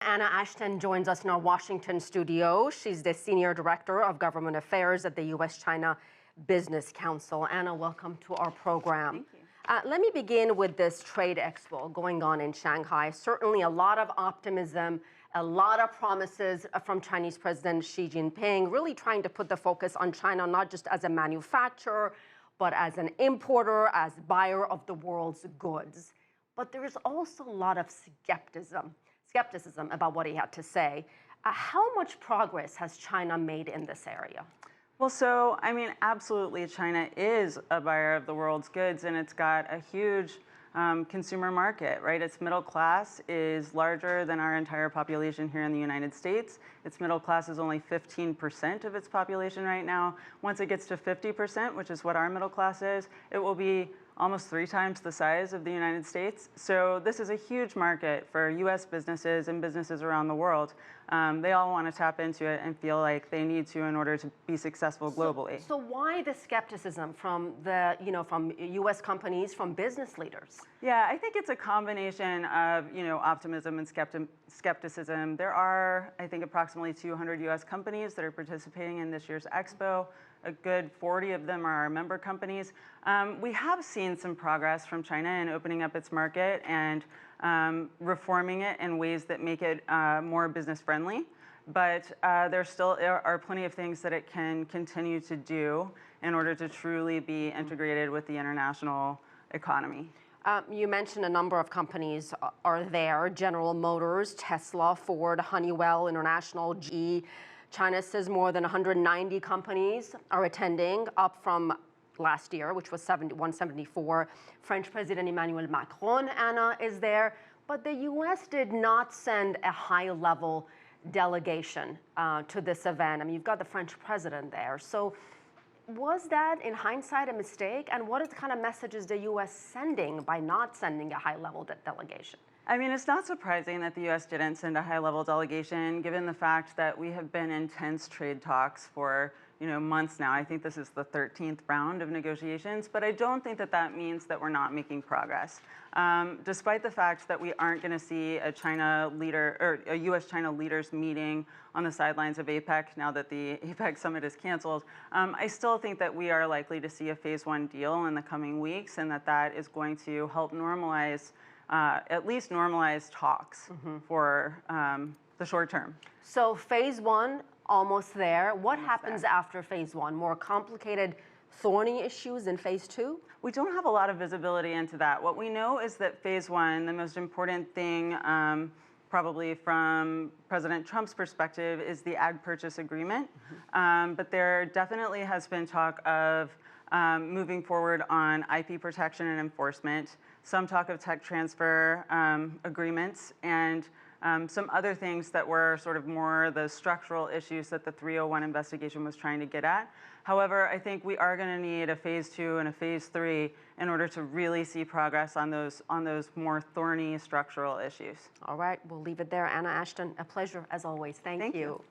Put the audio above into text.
Anna Ashton joins us in our Washington studio. She's the Senior Director of Government Affairs at the U.S. China Business Council. Anna, welcome to our program. Thank you. Let me begin with this trade expo going on in Shanghai. Certainly a lot of optimism, a lot of promises from Chinese President Xi Jinping, really trying to put the focus on China, not just as a manufacturer, but as an importer, as buyer of the world's goods. But there is also a lot of skepticism about what he had to say. How much progress has China made in this area? Well, absolutely, China is a buyer of the world's goods, and it's got a huge consumer market, right? Its middle class is larger than our entire population here in the United States. Its middle class is only 15% of its population right now. Once it gets to 50%, which is what our middle class is, it will be almost 3 times the size of the United States. So this is a huge market for U.S. businesses and businesses around the world. They all want to tap into it and feel like they need to in order to be successful globally. So why the skepticism from from U.S. companies, from business leaders? Yeah, I think it's a combination of optimism and skepticism. There are, I think, approximately 200 U.S. companies that are participating in this year's expo. A good 40 of them are our member companies. We have seen some progress from China in opening up its market and reforming it in ways that make it more business friendly. But there still are plenty of things that it can continue to do in order to truly be integrated with the international economy. You mentioned a number of companies are there: General Motors, Tesla, Ford, Honeywell, International, GE. China says more than 190 companies are attending, up from last year, which was 174. French President Emmanuel Macron, Anna, is there. But the U.S. did not send a high-level delegation to this event. I mean, you've got the French president there. So was that, in hindsight, a mistake? And what kind of message is the U.S. sending by not sending a high-level delegation? I mean, it's not surprising that the U.S. didn't send a high-level delegation, given the fact that we have been in tense trade talks for months now. I think this is the 13th round of negotiations, but I don't think that that means that we're not making progress. Despite the fact that we aren't going to see a U.S.-China leaders meeting on the sidelines of APEC now that the APEC summit is canceled, I still think that we are likely to see a phase 1 deal in the coming weeks, and that is going to help normalize, at least normalize talks for the short term. So phase 1, almost there. What happens after phase 1? More complicated, thorny issues in phase 2? We don't have a lot of visibility into that. What we know is that phase 1, the most important thing, probably from President Trump's perspective, is the ag purchase agreement. But there definitely has been talk of moving forward on IP protection and enforcement, some talk of tech transfer agreements, and some other things that were sort of more the structural issues that the 301 investigation was trying to get at. However, I think we are going to need a phase 2 and a phase 3 in order to really see progress on those more thorny structural issues. All right, we'll leave it there. Anna Ashton, a pleasure as always. Thank you.